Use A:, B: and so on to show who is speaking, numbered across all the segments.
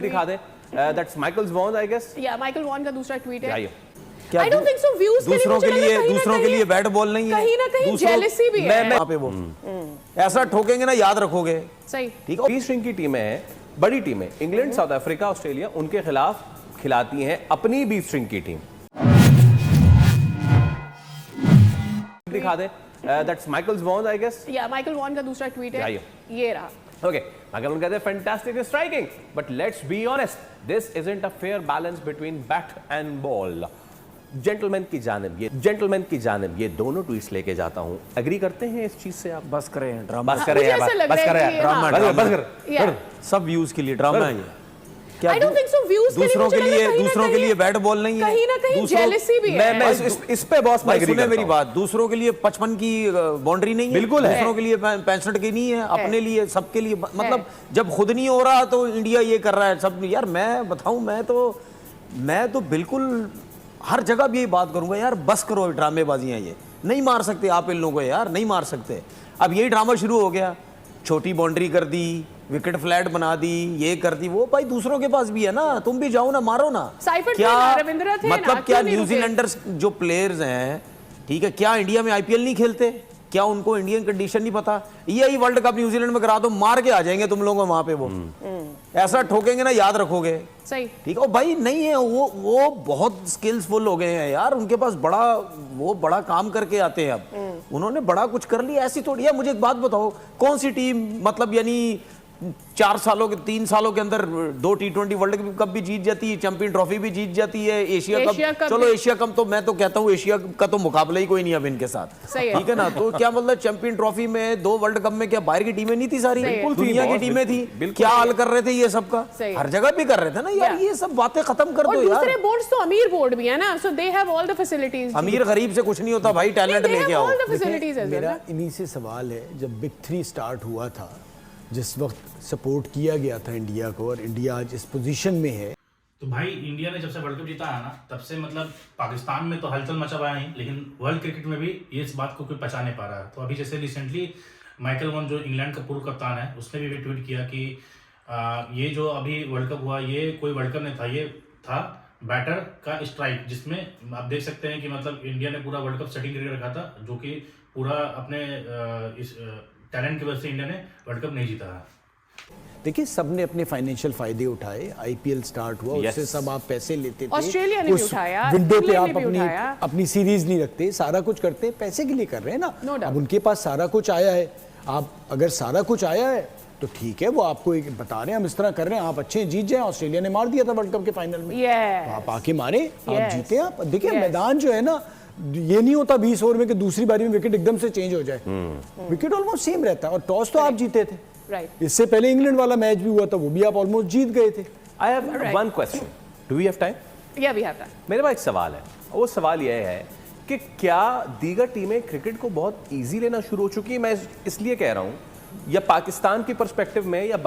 A: दिखा दें that's Michael Vaughan I guess
B: या माइकल वॉन का दूसरा ट्वीट है।
C: क्या
B: I don't think so, views
C: दूसरों के लिए बैट बॉल नहीं है,
B: कहीं ना कहीं जेलसी भी है
C: वहाँ पे वो ऐसा ठोकेंगे ना, याद रखोगे।
B: सही
A: ठीक है। 20 स्ट्रिंग की टीमें हैं, बड़ी टीमें इंग्लैंड, साउथ अफ्रीका, ऑस्ट्रेलिया, उनके खिलाफ खिलाती हैं अपनी 20 स्ट्रिंग की टीम। दिखा दें that's Michael Vaughan I guess
B: या माइकल वॉन का दूसरा ट्वीट है, ये रहा।
A: Okay, माइकल वॉन कहते हैं fantastic striking, but let's be honest, this isn't a fair balance between bat and ball. Gentleman की जानिब ये दोनों ट्वीट्स लेके जाता हूं। एग्री करते हैं इस चीज से आप?
C: बस करें ड्रामा,
A: बस करें यार, बस कर।
C: सब व्यूज के लिए ड्रामा है ये।
B: I don't think so, views
C: दूसरों के लिए बैट बॉल नहीं है,
B: कहीं ना कहीं जेलसी भी है।
A: मैं इस पे बॉस मैं एग्री करता हूं।
C: मेरी बात, दूसरों के लिए 55 की बाउंड्री नहीं है,
A: बिल्कुल है।
C: दूसरों के लिए 65 की नहीं है, अपने लिए सबके लिए, मतलब जब खुद नहीं हो रहा तो इंडिया ये कर रहा है सब। यार मैं बताऊं, मैं तो बिल्कुल हर जगह भी यही बात करूंगा, यार बस करो ड्रामेबाजियां, ये नहीं मार सकते आप इन लोगों को, यार नहीं मार सकते। अब यही ड्रामा शुरू हो गया, छोटी बाउंड्री कर दी, विकेट फ्लैट बना दी, ये कर दी, वो भाई दूसरों के पास भी है ना, तुम भी जाओ ना, मारो ना।
B: क्या
C: मतलब क्या न्यूजीलैंडर्स जो प्लेयर्स हैं, ठीक है, क्या इंडिया में आईपीएल नहीं खेलते? क्या उनको इंडियन कंडीशन नहीं पता? यही वर्ल्ड कप न्यूजीलैंड में करा दो, मार के आ जाएंगे तुम लोगों को वहां पे। वो ऐसा ठोकेंगे ना, याद रखोगे।
B: सही,
C: ठीक है। भाई नहीं है वो बहुत स्किल्सफुल हो गए हैं यार, उनके पास बड़ा काम करके आते हैं। अब उन्होंने बड़ा कुछ कर लिया, ऐसी थोड़ी है। मुझे एक बात बताओ, कौन सी टीम मतलब यानी 3 सालों के अंदर 2 T20 वर्ल्ड कप भी जीत जाती है, चैंपियन ट्रॉफी भी जीत जाती है, एशिया कप। चलो एशिया कप तो मैं तो कहता हूँ एशिया का तो मुकाबला ही कोई नहीं अब इनके साथ, ठीक है ना। तो क्या मतलब चैंपियन ट्रॉफी में 2 वर्ल्ड कप में क्या बाहर की टीमें नहीं थी? सारी दुनिया की टीमें थी। क्या हाल कर रहे थे ये सबका? हर जगह भी कर रहे थे ना यार। ये सब बातें खत्म कर दो यार।
B: दूसरे बोर्ड्स तो अमीर बोर्ड भी है ना, so they have all the facilities.
C: अमीर गरीब से कुछ नहीं होता भाई, टैलेंट लेके आओ।
D: मेरा इन्हीं से सवाल है, जब बिग 3 स्टार्ट हुआ था, जिस वक्त सपोर्ट किया गया था इंडिया को, और इंडिया आज इस पोजीशन में है,
E: तो भाई इंडिया ने जब से वर्ल्ड कप जीता है ना, तब से मतलब पाकिस्तान में तो हलचल मचा हुआ है, लेकिन वर्ल्ड क्रिकेट में भी ये इस बात को कोई पचा नहीं पा रहा है। तो अभी जैसे रिसेंटली माइकल वॉन जो इंग्लैंड का पूर्व कप्तान है, उसने भी ट्वीट किया कि ये जो अभी वर्ल्ड कप हुआ, ये कोई वर्ल्ड कप नहीं था, ये था बैटर का स्ट्राइक, जिसमें आप देख सकते हैं कि मतलब इंडिया ने पूरा वर्ल्ड कप सेटिंग करके रखा था, जो कि पूरा अपने इस टैलेंट की वजह से इंडिया ने वर्ल्ड कप नहीं जीता है।
D: देखिए सबने अपने फाइनेंशियल फायदे उठाए, आईपीएल स्टार्ट हुआ, उससे सब आप पैसे लेते थे,
B: ऑस्ट्रेलिया ने भी उठाया,
D: विंडो पे आप अपनी सीरीज नहीं रखते, सारा कुछ करते, पैसे के लिए कर रहे हैं ना। अब उनके पास सारा कुछ आया है, आप अगर सारा कुछ आया है तो ठीक है, वो आपको एक बता रहे हैं हम इस तरह कर रहे हैं, आप अच्छे जीत जाए। ऑस्ट्रेलिया ने मार दिया था वर्ल्ड कप के फाइनल में, तो आप आके मारे, आप जीते। आप देखिए मैदान जो है ना, ये नहीं होता 20 ओवर में कि दूसरी बारी में विकेट एकदम से चेंज हो जाए। विकेट ऑलमोस्ट सेम रहता है, और टॉस तो आप जीते थे। इससे पहले इंग्लैंड वाला मैच भी हुआ था, वो भी आप ऑलमोस्ट जीत गए थे।
A: I have one question, do we have time?
B: या वी हैव टाइम।
A: मेरे पास एक सवाल है, वो सवाल यह है कि क्या दीगर टीमें क्रिकेट को बहुत इजी लेना शुरू हो चुकी है? मैं इसलिए कह रहा हूं, या पाकिस्तान की पर्सपेक्टिव में, या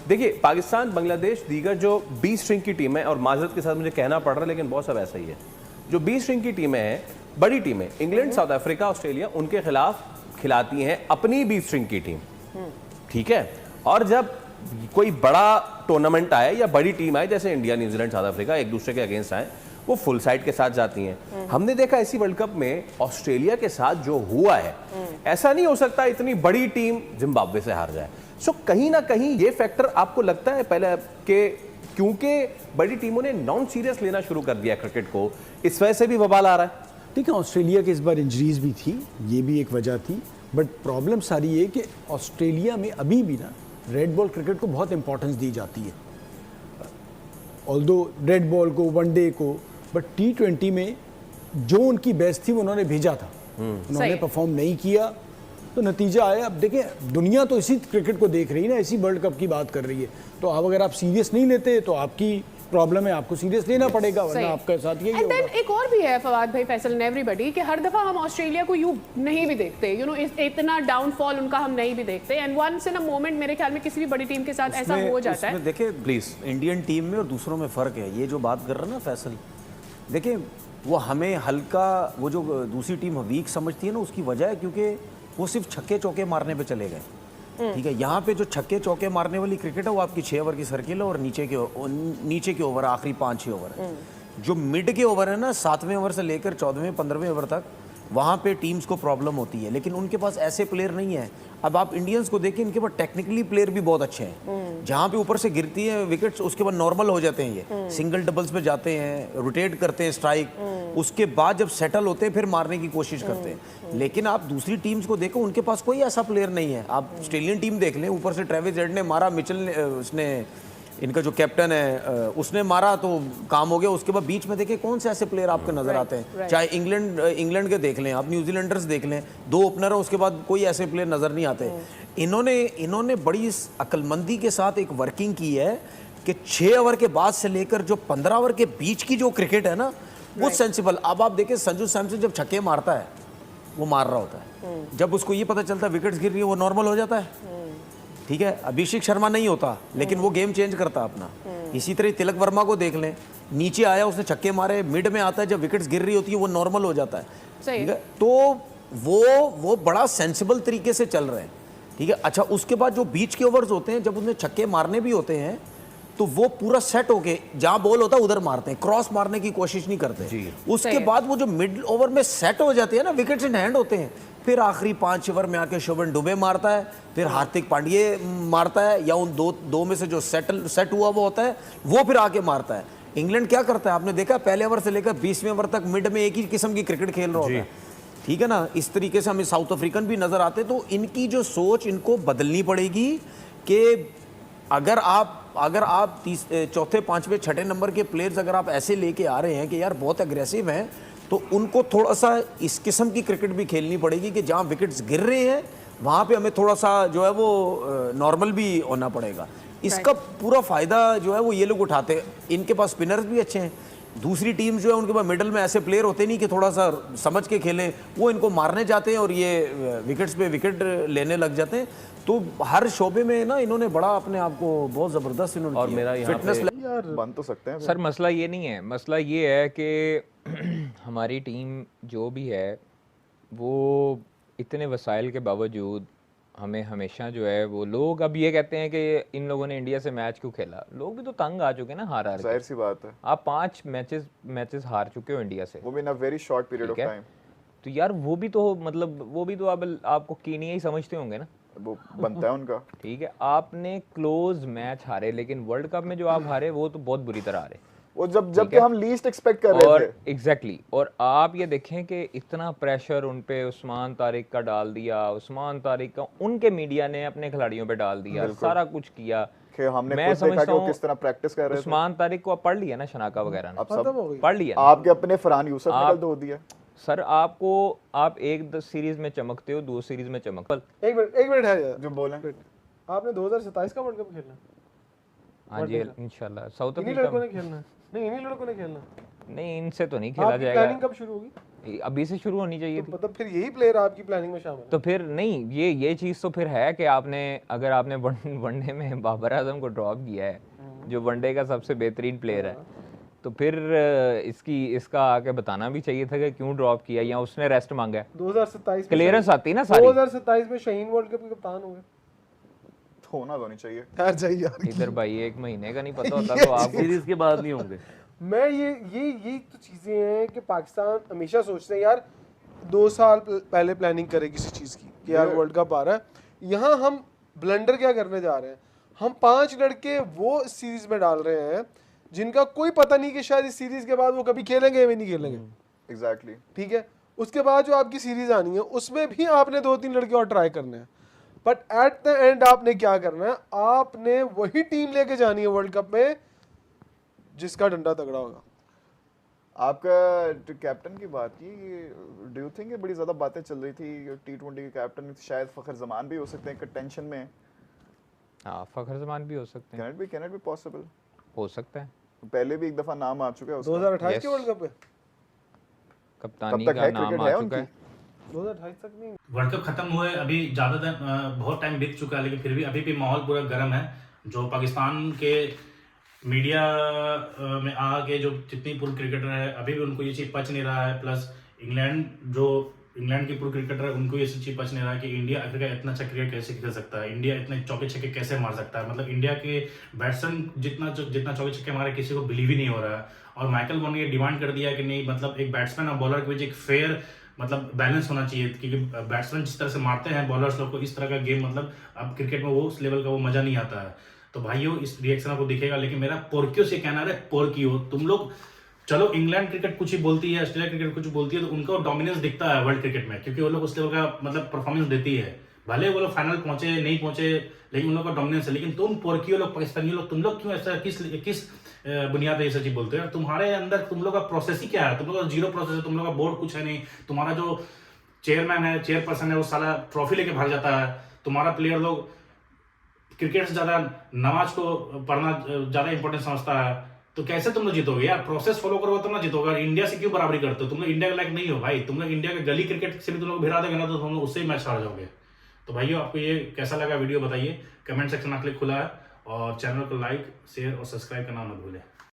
A: देखिए पाकिस्तान, बांग्लादेश, दीगर जो 20 स्ट्रिंग की टीम है, और माजरत के साथ मुझे कहना पड़ रहा है लेकिन बहुत सब ऐसा ही है, जो 20 स्ट्रिंग की टीमें हैं, बड़ी टीमें इंग्लैंड, साउथ अफ्रीका, ऑस्ट्रेलिया, उनके खिलाफ खिलाती हैं अपनी 20 स्ट्रिंग की टीम, ठीक है। और जब कोई बड़ा टूर्नामेंट आए या बड़ी टीम आए, जैसे इंडिया, न्यूजीलैंड, साउथ अफ्रीका एक दूसरे के अगेंस्ट आए, वो फुल साइड के साथ जाती हैं। हमने देखा इसी वर्ल्ड कप में ऑस्ट्रेलिया के साथ जो हुआ है, ऐसा नहीं हो सकता इतनी बड़ी टीम जिम्बाब्वे से हार जाए। सो कहीं ना कहीं ये फैक्टर आपको लगता है पहले कि क्योंकि बड़ी टीमों ने नॉन सीरियस लेना शुरू कर दिया क्रिकेट को, इस वजह से भी बवाल आ रहा है?
D: ठीक है, ऑस्ट्रेलिया के इस बार इंजरीज भी थी, ये भी एक वजह थी, बट प्रॉब्लम सारी ये कि ऑस्ट्रेलिया में अभी भी ना रेड बॉल क्रिकेट को बहुत इंपॉर्टेंस दी जाती है, ऑल्दो रेड बॉल को, वनडे को, बट T20 में जो उनकी बेस्ट थी वो उन्होंने भेजा था, उन्होंने परफॉर्म नहीं किया, तो नतीजा आया। अब देखिए दुनिया तो इसी क्रिकेट को देख रही है ना, इसी वर्ल्ड कप की बात कर रही है, तो अब अगर आप सीरियस नहीं लेते तो आपकी प्रॉब्लम है, आपको सीरियस लेना पड़ेगा, वरना आपके साथ यही होगा।
B: एक और भी है फवाद भाई, फैसल एंड एवरीबॉडी, कि हर दफा हम ऑस्ट्रेलिया को यूं नहीं भी देखते, यू नो इतना डाउनफॉल उनका हम नहीं भी देखते, and once in a moment मेरे ख्याल में किसी भी बड़ी टीम के साथ ऐसा हो जाता है।
C: देखिए प्लीज, इंडियन टीम में और दूसरों में फर्क है, ये जो बात कर रहे हैं ना फैसल, देखिए वो हमें हल्का, वो जो दूसरी टीम वीक समझती है ना, उसकी वजह है क्योंकि वो सिर्फ छक्के चौके मारने पे चले गए। ठीक है, यहाँ पे जो छक्के चौके मारने वाली क्रिकेट है वो आपकी 6 ओवर की सर्किल है और नीचे के ओवर आखिरी 5-6 ओवर है। जो मिड के ओवर है ना, 7वें ओवर से लेकर 14वें 15वें ओवर तक, वहाँ पे टीम्स को प्रॉब्लम होती है, लेकिन उनके पास ऐसे प्लेयर नहीं है। अब आप इंडियंस को देखें, इनके पास टेक्निकली प्लेयर भी बहुत अच्छे हैं। जहाँ पे ऊपर से गिरती है विकेट्स, उसके बाद नॉर्मल हो जाते हैं, ये सिंगल डबल्स पे जाते हैं, रोटेट करते हैं स्ट्राइक, उसके बाद जब सेटल होते हैं फिर मारने की कोशिश करते हैं। लेकिन आप दूसरी टीम्स को देखो, उनके पास कोई ऐसा प्लेयर नहीं है। आप ऑस्ट्रेलियन टीम देख लें, ऊपर से ट्रेविस हेड ने मारा, मिचेल ने, उसने, इनका जो कैप्टन है उसने मारा तो काम हो गया। उसके बाद बीच में देखें कौन से ऐसे प्लेयर आपको नजर आते हैं, चाहे इंग्लैंड के देख लें आप, न्यूजीलैंडर्स देख लें, 2 ओपनर है, उसके बाद कोई ऐसे प्लेयर नजर नहीं आते। इन्होंने बड़ी अक्लमंदी के साथ एक वर्किंग की है कि 6 ओवर के बाद से लेकर जो 15 ओवर के बीच की जो क्रिकेट है ना, वो सेंसिबल। अब आप देखें संजू सैमसन जब छक्के मारता है वो मार रहा होता है, जब उसको ये पता चलता है विकेट्स गिर रही है वो नॉर्मल हो जाता है। ठीक है, अभिषेक शर्मा नहीं होता, लेकिन वो गेम चेंज करता अपना। इसी तरह तिलक वर्मा को देख लें, नीचे आया, उसने छक्के मारे, मिड में आता है, जब विकेट्स गिर रही होती है वो नॉर्मल हो जाता है। ठीक है, तो वो बड़ा सेंसिबल तरीके से चल रहे हैं। ठीक है, अच्छा उसके बाद जो बीच के ओवर्स होते हैं, जब उन्हें छक्के मारने भी होते हैं तो वो पूरा सेट होके जहां बॉल होता है उधर मारते हैं, क्रॉस मारने की कोशिश नहीं करते। उसके बाद वो जो मिड ओवर में सेट हो जाते हैं ना, विकेट्स इन हैंड होते हैं, फिर आखिरी 5 ओवर में आके शोभन दुबे मारता है, फिर हार्दिक पांड्या मारता है, या उन दो में से जो सेट हुआ वो होता है वो फिर आके मारता है। इंग्लैंड क्या करता है आपने देखा, पहले ओवर से लेकर 20वें ओवर तक मिड में एक ही किस्म की क्रिकेट खेल रहा होता है। ठीक है ना, इस तरीके से हमें साउथ अफ्रीकन भी नजर आते हैं। तो इनकी जो सोच इनको बदलनी पड़ेगी कि अगर आप 4थे 5वें 6ठे नंबर के प्लेयर्स अगर आप ऐसे लेके आ रहे हैं कि यार बहुत एग्रेसिव हैं, तो उनको थोड़ा सा इस किस्म की क्रिकेट भी खेलनी पड़ेगी कि जहां विकेट्स गिर रहे हैं वहां पे हमें थोड़ा सा जो है वो नॉर्मल भी होना पड़ेगा। इसका पूरा फायदा जो है वो ये लोग उठाते हैं। इनके पास स्पिनर्स भी अच्छे हैं, दूसरी टीम जो है उनके पास मिडल में ऐसे प्लेयर होते नहीं कि थोड़ा सा समझ के खेलें, वो इनको मारने जाते हैं और ये विकेट्स पे विकेट लेने लग जाते हैं। तो हर शोबे में ना इन्होंने बड़ा अपने आप को बहुत जबरदस्त इन्होंने
A: और मेरा यहाँ
C: फिटनेस
F: बन तो सकते हैं
G: सर। मसला ये नहीं है, मसला ये है कि हमारी टीम जो भी है वो इतने वसाइल के बावजूद हमें हमेशा जो है वो लोग अब ये कहते हैं कि इन लोगों ने इंडिया से मैच क्यों खेला। लोग भी तो तंग आ चुके हैं ना हार हार के।
F: जाहिर सी बात है,
G: आप 5 मैचेस हार चुके हो इंडिया से,
F: वो भी in a very short period of time.
G: तो यार वो भी तो मतलब वो भी तो आपको कीनिया ही समझते होंगे ना,
F: वो बनता है उनका।
G: ठीक है, आपने क्लोज मैच हारे, लेकिन वर्ल्ड कप में जो आप हारे वो तो बहुत बुरी तरह हारे,
F: वो जब कि हम लीस्ट एक्सपेक्ट कर रहे थे।
G: एग्जैक्टली। और आप ये देखें कि इतना प्रेशर उन पे उस्मान तारिक का डाल दिया, उस्मान तारिक का उनके मीडिया ने अपने खिलाड़ियों पे डाल दिया, सारा कुछ किया।
F: हमने
G: मैं
F: खुद देखा कि वो
G: समझता
F: किस तरह प्रैक्टिस कर रहे थे।
G: उस्मान तारिक को आप पढ़ लिया ना, शनाका वगैरह ने
F: अब सब
G: पढ़ लिया।
F: आपके अपने फरहान यूसुफ ने कल धो दिया।
G: सर आप एक सीरीज में चमकते हो, 2 सीरीज में चमकते।
H: एक मिनट है यार,
F: जो बोलें
H: आपने 2027 का वर्ल्ड कप खेलना है?
G: हाँ जी इंशाल्लाह। साउथ
H: इन्हीं
G: अफ्रीका
H: लड़कों ने खेलना है? नहीं, इन्हीं लड़कों ने खेलना है।
G: नहीं, इनसे तो नहीं खेला
H: आपकी प्लानिंग
G: जाएगा।
H: कब शुरू होगी?
G: अभी से शुरू होनी चाहिए थी।
H: मतलब फिर यही प्लेयर आपकी प्लानिंग में शामिल है?
G: तो फिर नहीं, ये चीज़ तो फिर है कि अगर आपने वनडे में बाबर आजम को ड्रॉप किया है, जो वनडे का सबसे बेहतरीन प्लेयर है, तो फिर इसका आके बताना भी चाहिए था कि क्यों ड्रॉप किया, या उसने रेस्ट मांगा है।
H: 2027
G: क्लियरेंस आती ना सारी।
H: 2027 में शाहीन वर्ल्ड कप के कप्तान होंगे।
F: होना तो नहीं चाहिए
H: यार चाहिए यार।
G: इधर भाई 1 महीने का नहीं पता होता तो आप
A: सीरीज के बाद नहीं होंगे।
H: मैं ये तो चीजें हैं कि पाकिस्तान हमेशा सोचते हैं यार 2 साल पहले प्लानिंग करें किसी चीज की कि यार वर्ल्ड कप आ रहा है। यहाँ हम ब्लंडर क्या करने जा रहे हैं, हम 5 लड़के वो सीरीज में डाल रहे हैं जिनका कोई पता नहीं कि शायद इस सीरीज के बाद वो कभी खेलेंगे या नहीं खेलेंगे।
F: एग्जैक्टली।
H: ठीक है, उसके बाद जो आपकी सीरीज आनी है उसमें भी आपने 2-3 लड़के और ट्राई करने हैं, बट एट द एंड आपने क्या करना है, आपने वही टीम लेके जानी है वर्ल्ड कप में जिसका डंडा तगड़ा होगा।
F: आपका कैप्टन की बात की, डू यू थिंक बड़ी ज्यादा बातें चल रही थी T20 के कैप्टन शायद फखर जमान भी हो सकते हैं टेंशन में।
G: हाँ, फखर जमान भी हो सकते हैं।
F: Can it be possible?
G: हो सकता है।
F: पहले भी एक दफा नाम आ चुका है उसका।
H: 2028 के वर्ल्ड कप पे
G: कप्तानी
F: कब तक
G: का
F: है
G: नाम
F: क्रिकेट
G: आ
F: है
G: चुका है।
F: उनकी?
H: 2028 तक नहीं।
E: वर्ल्ड कप खत्म हुए अभी बहुत टाइम बीत चुका है, लेकिन फिर भी अभी भी माहौल पूरा गर्म है। जो पाकिस्तान के मीडिया में आके जो जितनी पूर्व क्रिकेटर है अभी भी उनको ये चीज़ पच नहीं रहा है। प्लस इंग्लैंड जो इंग्लैंड के प्रो क्रिकेटर है, उनको ये चीज पच नहीं रहा है कि इंडिया आखिर इतना अच्छा क्रिकेट कैसे खेल सकता है, इंडिया इतने चौके छक्के कैसे मार सकता है। मतलब इंडिया के बैट्समैन जितना चौके छक्के मारे किसी को बिलीव ही नहीं हो रहा है। और माइकल वॉन ने ये डिमांड कर दिया कि नहीं, मतलब एक बैट्समैन और बॉलर के बीच एक फेयर मतलब बैलेंस होना चाहिए, क्योंकि बैट्समैन जिस तरह से मारते हैं बॉलर्स लोग को, इस तरह का गेम मतलब अब क्रिकेट में वो उस लेवल का वो मजा नहीं आता है। तो भाइयों इस रिएक्शन आपको दिखेगा, लेकिन मेरा पोर्कियो से कहना है, पोर्कियो तुम लोग, चलो इंग्लैंड क्रिकेट कुछ ही बोलती है, ऑस्ट्रेलिया क्रिकेट कुछ बोलती है, तो उनको डोमिनेंस दिखता है वर्ल्ड क्रिकेट में, क्योंकि वो लोग उस लेवल का मतलब परफॉर्मेंस देती है। भले वो लोग फाइनल पहुंचे नहीं पहुंचे, लेकिन उन लोग का डोमिनेंस है। लेकिन तुम पोर्कियो लोग, पाकिस्तानी लोग, तुम लोग क्यों ऐसा किस बुनियाद ये सच्ची बोलते हैं? तुम्हारे अंदर तुम लोग का प्रोसेस ही क्या है? तुम लोग का जीरो प्रोसेस है, तुम लोग का बोर्ड कुछ है नहीं। तुम्हारा जो चेयरमैन है, चेयरपर्सन है, वो साला ट्रॉफी लेके भाग जाता है। तुम्हारा प्लेयर लोग क्रिकेट से ज्यादा नमाज को पढ़ना ज्यादा इंपॉर्टेंट समझता है। तो कैसे तुम लोग जीतोगे यार? प्रोसेस फॉलो करोगे तुम ना जीतोगे। और इंडिया से क्यों बराबरी करते हो? तुम लोग इंडिया के लायक नहीं हो भाई। तुम लोग इंडिया के गली क्रिकेट से भी तुम लोग भिड़ा दोगे ना, तो तुम लोग उससे ही मैच हार जाओगे। तो भाइयों आपको ये कैसा लगा वीडियो बताइए, कमेंट सेक्शन आपके लिए खुला है। और चैनल को लाइक शेयर और सब्सक्राइब करना मत भूलें।